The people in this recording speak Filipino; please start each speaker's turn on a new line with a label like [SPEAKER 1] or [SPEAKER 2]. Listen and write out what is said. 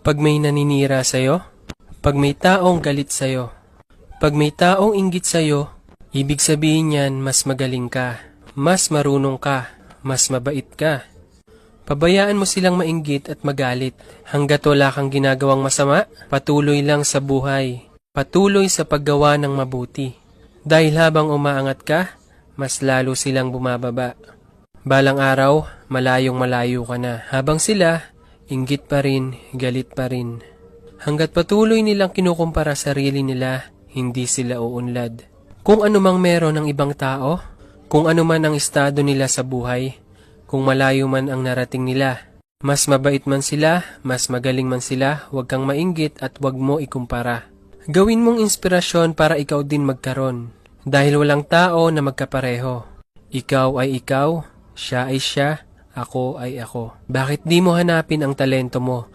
[SPEAKER 1] Pag may naninira sa'yo, pag may taong galit sa'yo, pag may taong inggit sa'yo, ibig sabihin niyan mas magaling ka, mas marunong ka, mas mabait ka. Pabayaan mo silang mainggit at magalit. Hanggat wala kang ginagawang masama, patuloy lang sa buhay. Patuloy sa paggawa ng mabuti. Dahil habang umaangat ka, mas lalo silang bumababa. Balang araw, malayong malayo ka na. Habang sila, inggit pa rin, galit pa rin. Hanggat patuloy nilang kinukumpara sarili nila, hindi sila uunlad. Kung ano mang meron ng ibang tao, kung ano man ang estado nila sa buhay, kung malayo man ang narating nila, mas mabait man sila, mas magaling man sila, huwag kang mainggit at huwag mo ikumpara. Gawin mong inspirasyon para ikaw din magkaroon. Dahil walang tao na magkapareho. Ikaw ay ikaw, siya ay siya, ako ay ako. Bakit di mo hanapin ang talento mo?